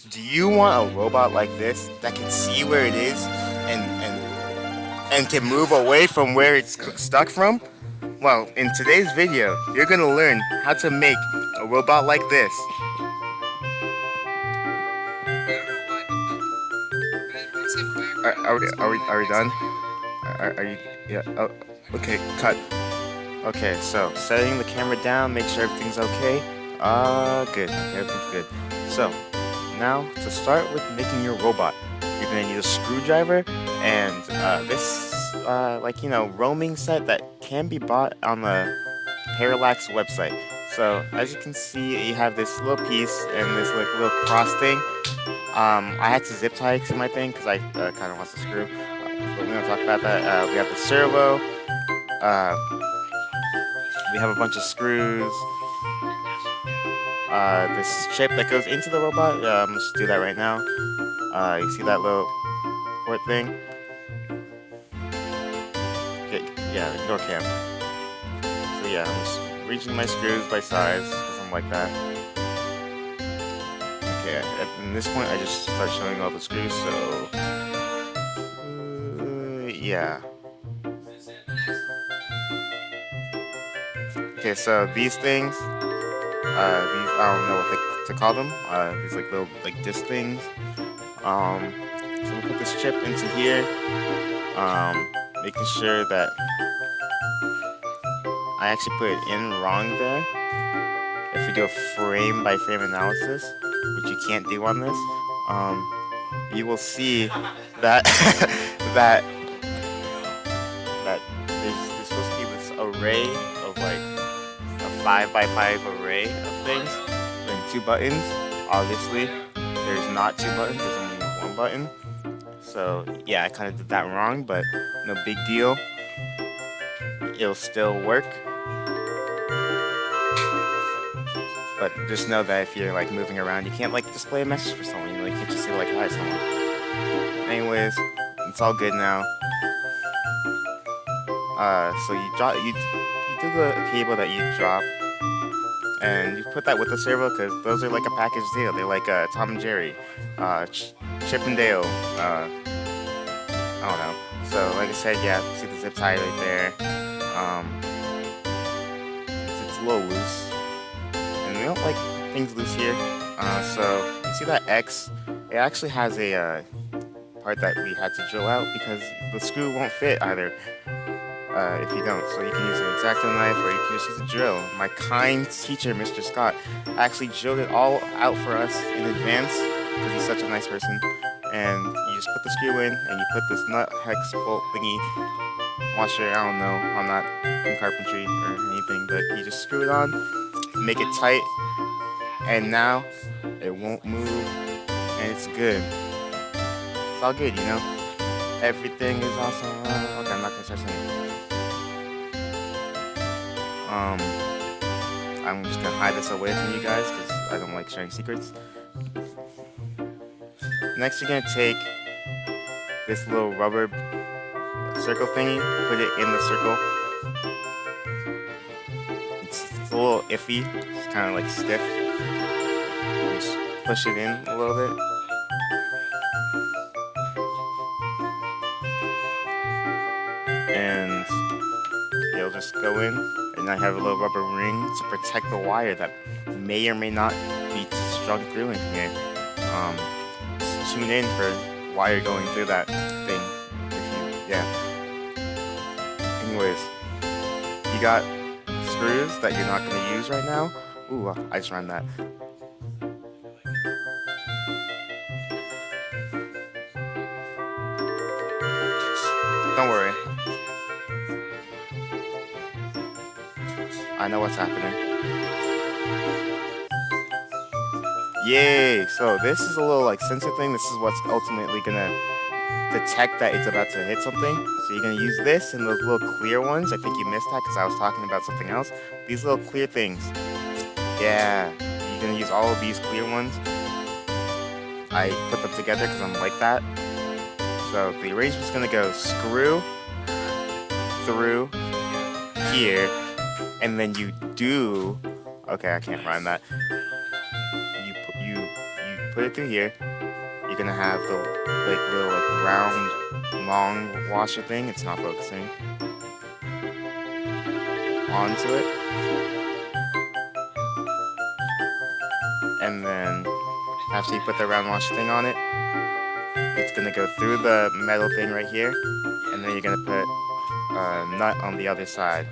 Do you want a robot like this that can see where it is and can move away from where it's stuck from? Well, in today's video, you're gonna learn how to make a robot like this. Are we done? Are you? Yeah. Oh, okay. Cut. Okay. So setting the camera down, make sure everything's okay. Good. Okay, everything's good. So now to start with making your robot, you're gonna need a screwdriver and this roaming set that can be bought on the Parallax website. So as you can see, you have this little piece and this like little cross thing. I had to zip tie it to my thing because I kind of want to screw. But we're gonna talk about that. We have the servo. Uh, we have a bunch of screws. This chip that goes into the robot. Let's do that right now. You see that little port thing? Yeah, ignore cam. So yeah, I'm just reaching my screws by size because I'm like that. Okay, at this point I just start showing all the screws, so yeah. Okay, so these things, these I don't know what to call them. These like little like disc things. So we'll put this chip into here, making sure that I actually put it in wrong there. If we do a frame by frame analysis, which you can't do on this, you will see that that there's supposed to be this array of like a 5 by 5 array of things and 2 buttons. Obviously, there's not 2 buttons, there's only 1 button. So yeah, I kind of did that wrong, but no big deal. It'll still work. But just know that if you're like moving around, you can't like display a message for someone. You can't just say like hi someone. Anyways, it's all good now. So you do the cable that you drop, and you put that with the servo because those are like a package deal. They're like Tom and Jerry, Chip and Dale. I don't know. So like I said, yeah, see the zip tie right there. It's a little loose, and we don't like things loose here. So you see that X? It actually has a part that we had to drill out because the screw won't fit either. If you don't, so you can use an X-Acto knife or you can just use a drill. My kind teacher, Mr. Scott, actually drilled it all out for us in advance because he's such a nice person. And you just put the screw in and you put this nut hex bolt thingy washer. I don't know, I'm not in carpentry or anything, but you just screw it on, make it tight, and now it won't move, and it's good. It's all good, you know. Everything is awesome. Okay, I'm not gonna start saying. I'm just gonna hide this away from you guys because I don't like sharing secrets. Next, you're gonna take this little rubber circle thingy, put it in the circle. It's a little iffy. It's kind of like stiff. Just push it in a little bit. And it'll just go in, and I have a little rubber ring to protect the wire that may or may not be strung through in here. Just tune in for wire going through that thing. Yeah. Anyways, you got screws that you're not going to use right now. Ooh, I just ran that. Don't worry. I know what's happening. Yay! So this is a little like sensor thing. This is what's ultimately gonna detect that it's about to hit something. So you're gonna use this and those little clear ones. I think you missed that because I was talking about something else. These little clear things. Yeah, you're gonna use all of these clear ones. I put them together because I'm like that. So the arrangement's gonna go screw through here, and then you do. Okay, I can't rhyme that. You put it through here, you're gonna have the little round, long washer thing. It's not focusing onto it, and then after you put the round washer thing on it, it's gonna go through the metal thing right here, and then you're gonna put a nut on the other side.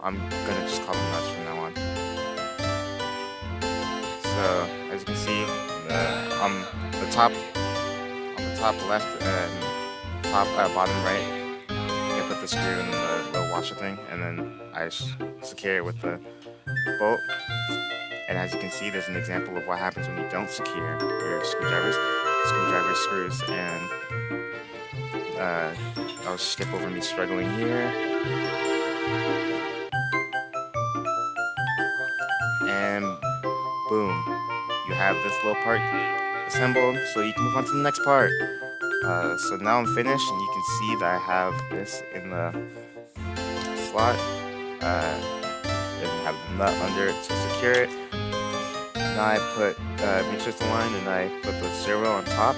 I'm gonna just call them nuts from now on. So as you can see, on the top left and bottom right, you put the screw in the little washer thing, and then I secure it with the bolt. And as you can see, there's an example of what happens when you don't secure your screwdriver screws. And I'll skip over me struggling here. And boom, you have this little part assembled, so you can move on to the next part. So now I'm finished, and you can see that I have this in the slot. And have the nut under it to secure it. Now I put make sure it's aligned, and I put the servo on top.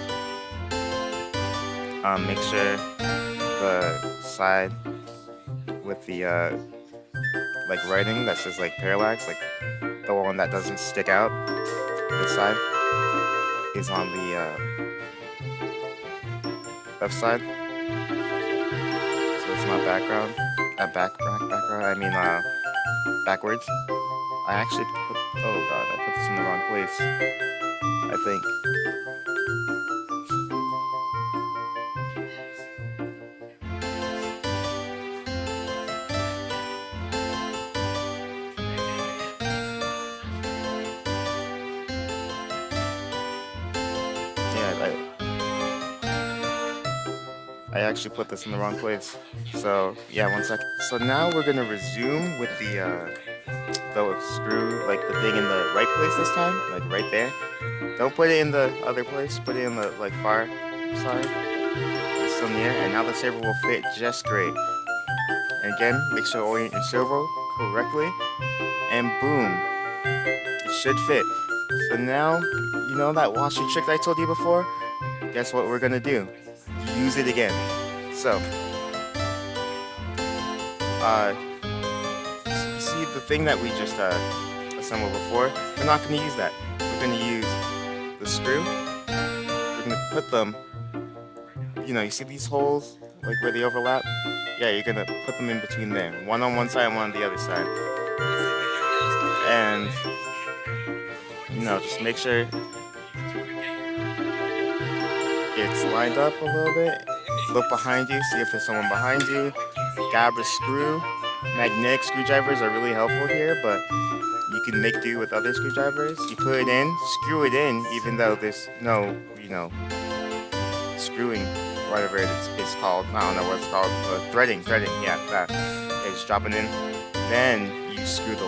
Make sure the side with the like writing that says like parallax, like the one that doesn't stick out, this side is on the left side. So it's not background. Background. I mean backwards. I actually put, oh god, I put this in the wrong place, I think. Yeah, I actually put this in the wrong place. So yeah, 1 second. So now we're gonna resume with the screw, like the thing in the right place this time, like right there. Don't put it in the other place, put it in the like far side. It's still near, and now the servo will fit just great. And again, make sure to orient your servo correctly, and boom, it should fit. So now, you know that washer trick that I told you before? Guess what we're gonna do? Use it again. So, see the thing that we just assembled before? We're not going to use that. We're going to use the screw. We're going to put them, you see these holes, like where they overlap? Yeah, you're going to put them in between there. One on one side and one on the other side. And, just make sure it's lined up a little bit. Look behind you, see if there's someone behind you. Grab a screw. Magnetic screwdrivers are really helpful here, but you can make do with other screwdrivers. You put it in, screw it in, even though there's no, screwing, whatever it's called. I don't know what it's called, but threading, yeah, that. Yeah, just drop it in. Then you screw the,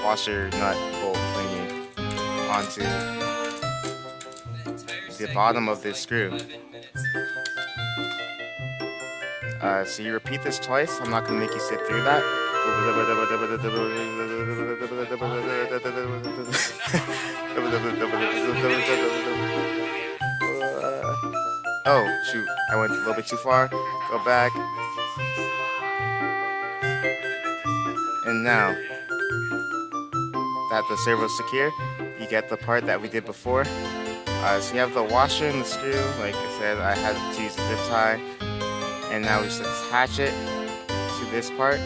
washer nut bolt thingy onto the bottom of this screw. So you repeat this twice. I'm not going to make you sit through that. Oh, shoot. I went a little bit too far. Go back. And now that the servo is secure, you get the part that we did before. So you have the washer and the screw. Like I said, I had to use a zip tie. And now we just attach it to this part,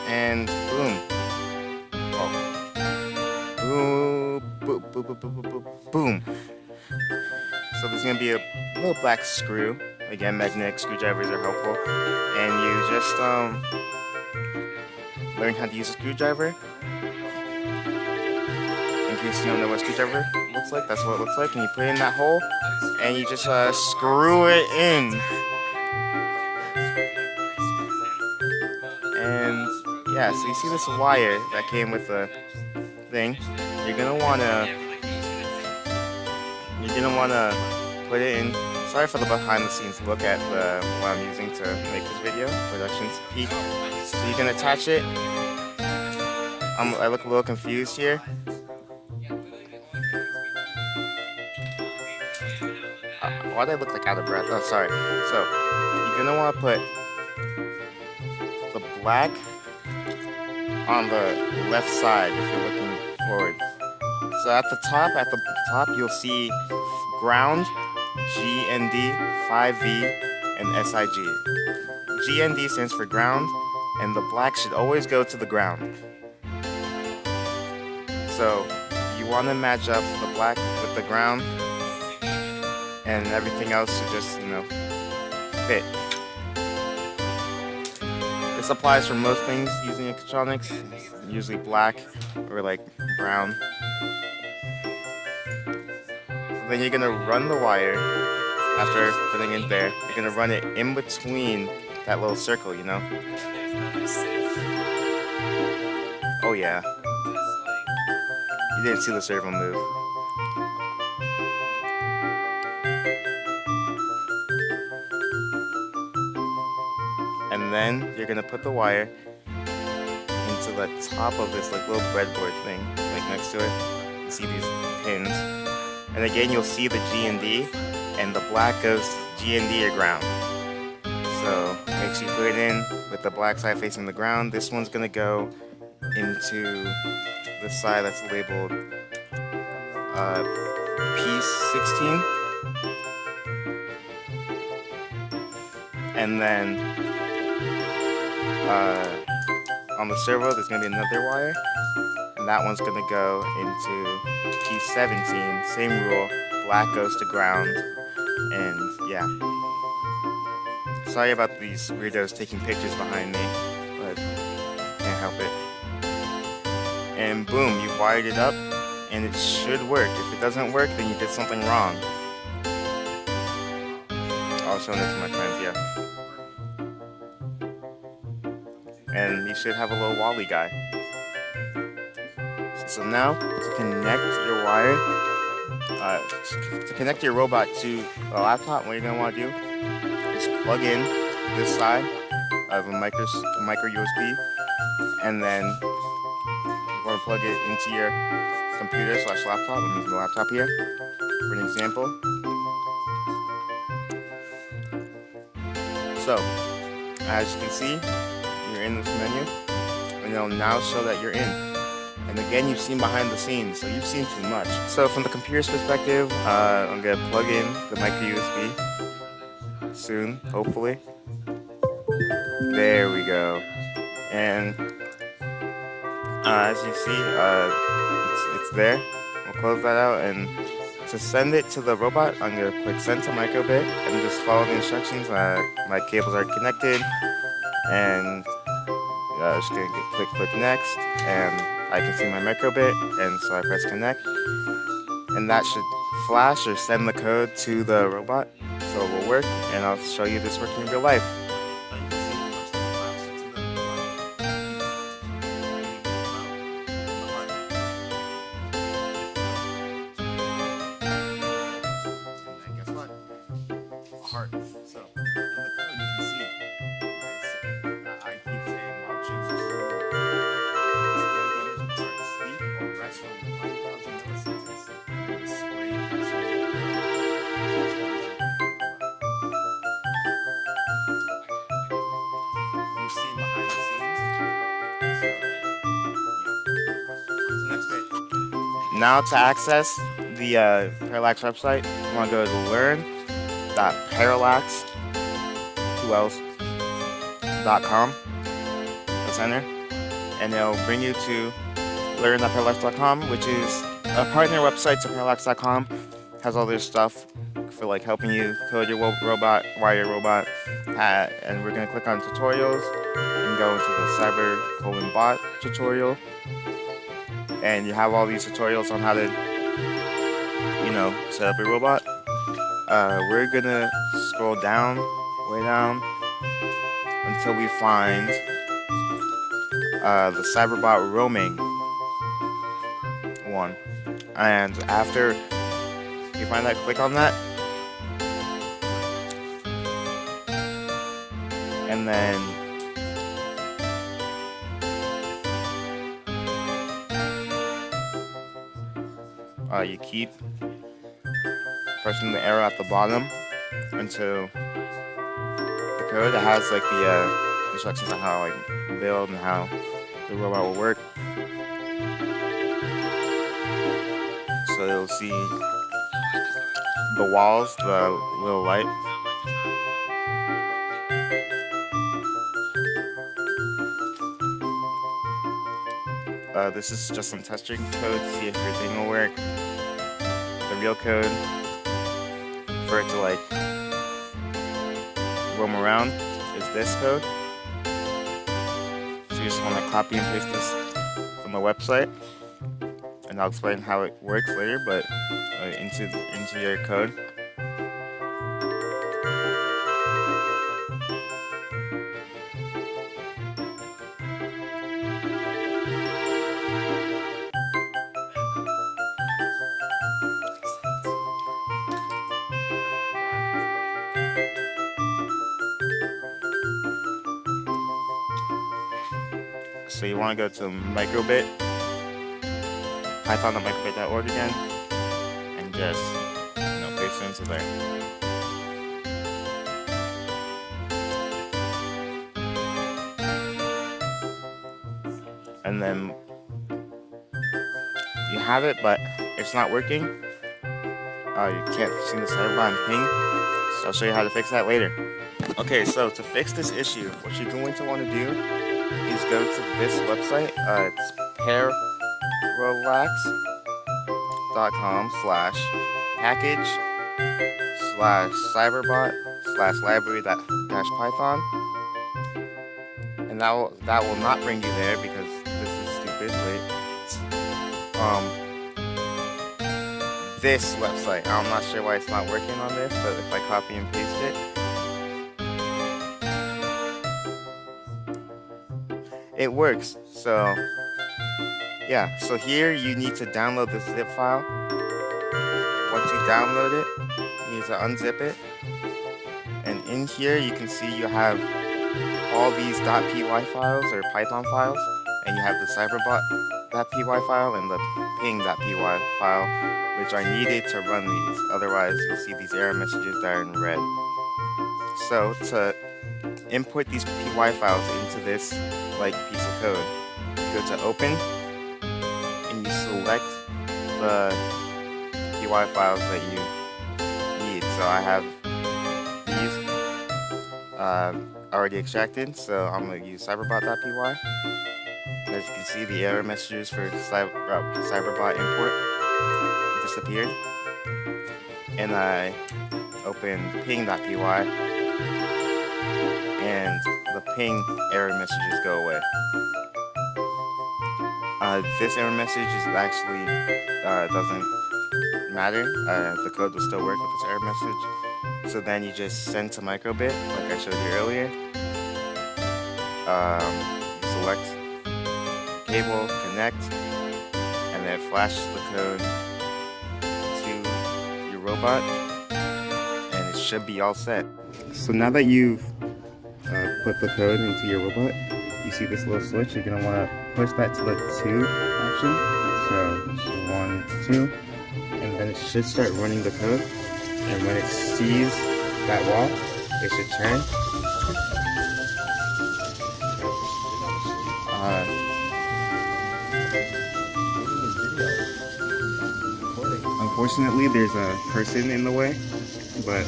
and boom. Oh. Boom, boom, boom, boom, boom, boom, boom. So there's gonna be a little black screw. Again, magnetic screwdrivers are helpful. And you just learn how to use a screwdriver. In case you don't know what a screwdriver looks like, that's what it looks like. And you put it in that hole, and you just screw it in. And yeah, so you see this wire that came with the thing. You're gonna wanna put it in. Sorry for the behind the scenes look at what I'm using to make this video. Production's peak. So you can attach it. I look a little confused here. why'd I look like out of breath? Oh, sorry. So you're gonna want to put the black on the left side if you're looking forward. So at the top, you'll see ground, GND, 5V, and SIG. GND stands for ground, and the black should always go to the ground. So you want to match up the black with the ground, and everything else should just, fit. This applies for most things using electronics, usually black or like brown. So then you're gonna run the wire after putting it there. You're gonna run it in between that little circle, Oh yeah. You didn't see the servo move. And then you're gonna put the wire into the top of this like little breadboard thing, like next to it. You see these pins. And again, you'll see the G&D, and the black goes G&D or ground. So make sure you put it in with the black side facing the ground. This one's gonna go into the side that's labeled P16. And then on the servo, there's gonna be another wire, and that one's gonna go into P17. Same rule, black goes to ground, and yeah. Sorry about these weirdos taking pictures behind me, but can't help it. And boom, you wired it up, and it should work. If it doesn't work, then you did something wrong. I'll show this to my friends, yeah. And you should have a little Wally guy. So now, to connect your wire, to connect your robot to a laptop, what you're gonna want to do is plug in this side of a micro USB, and then you want to plug it into your computer/laptop. I'm using the laptop here for an example. So, as you can see, you're in this menu, and it'll now show that you're in. And again, you've seen behind the scenes, so you've seen too much. So from the computer's perspective, I'm gonna plug in the micro USB soon, hopefully. There we go. And as you see, it's there. We'll close that out, and to send it to the robot, I'm gonna click send to microbit and just follow the instructions. My cables are connected, and just gonna click next, and I can see my microbit, and so I press connect, and that should flash or send the code to the robot, so it will work, and I'll show you this working in real life. Heart. So in the code you can see I keep saying while choosing sleep or rest from 1,000 milliseconds and display you see behind the scenes. So yeah. Next bit. Now to access the Parallax website, you want to go to learn.parallax.com. Let's enter, and it'll bring you to learn.parallax.com, which is a partner website to parallax.com. Has all this stuff for like helping you code your robot, wire your robot, and we're gonna click on tutorials and go into the cyber::bot tutorial, and you have all these tutorials on how to, set up a robot. We're gonna scroll down, way down, until we find the cyberbot roaming one. And after you find that, click on that. And then you keep pressing the arrow at the bottom into the code. It has like the instructions on how like build and how the robot will work. So you'll see the walls, the little light. This is just some testing code to see if everything will work. The real code for it to like roam around is this code. So you just want to copy and paste this from the website, and I'll explain how it works later. But into your code. So you want to go to microbit, python.microbit.org again, and just paste it into there. And then you have it, but it's not working. You can't see the server and ping. So I'll show you how to fix that later. Okay, so to fix this issue, what you're going to want to do is go to this website. It's parallelax.com/package/cyberbot/library-python, and that will not bring you there because this is stupid. Wait, this website. I'm not sure why it's not working on this, but if I copy and paste it works. So yeah, so here you need to download the zip file. Once you download it, you need to unzip it, and in here you can see you have all these .py files or Python files, and you have the cyberbot.py file and the ping.py file, which are needed to run these. Otherwise you'll see these error messages that are in red. So to import these py files into this piece of code, go to open and you select the py files that you need. So I have these already extracted, so I'm going to use cyberbot.py. As you can see, the error messages for cyberbot import disappeared, and I open ping.py, and the ping error messages go away. This error message is actually doesn't matter. The code will still work with this error message. So then you just send to microbit, like I showed you earlier. You select cable, connect, and then flash the code to your robot, and it should be all set. So now that you've put the code into your robot, you see this little switch. You're going to want to push that to the 2 option. So 1, 2, and then it should start running the code. And when it sees that wall, it should turn. Unfortunately, there's a person in the way, but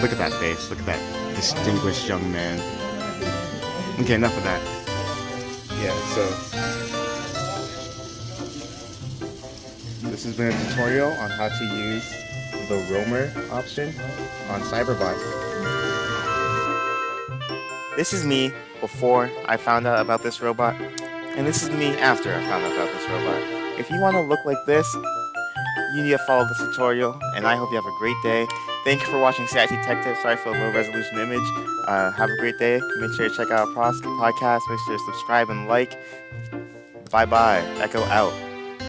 look at that face. Look at that distinguished young man. Okay, enough of that. Yeah, so this has been a tutorial on how to use the roamer option on Cyberbot. This is me before I found out about this robot, and this is me after I found out about this robot. If you want to look like this, you need to follow this tutorial, and I hope you have a great day. Thank you for watching CIT Tech Tips. Sorry for the low resolution image. Have a great day. Make sure to check out our podcast. Make sure to subscribe and like. Bye-bye. Ekow out.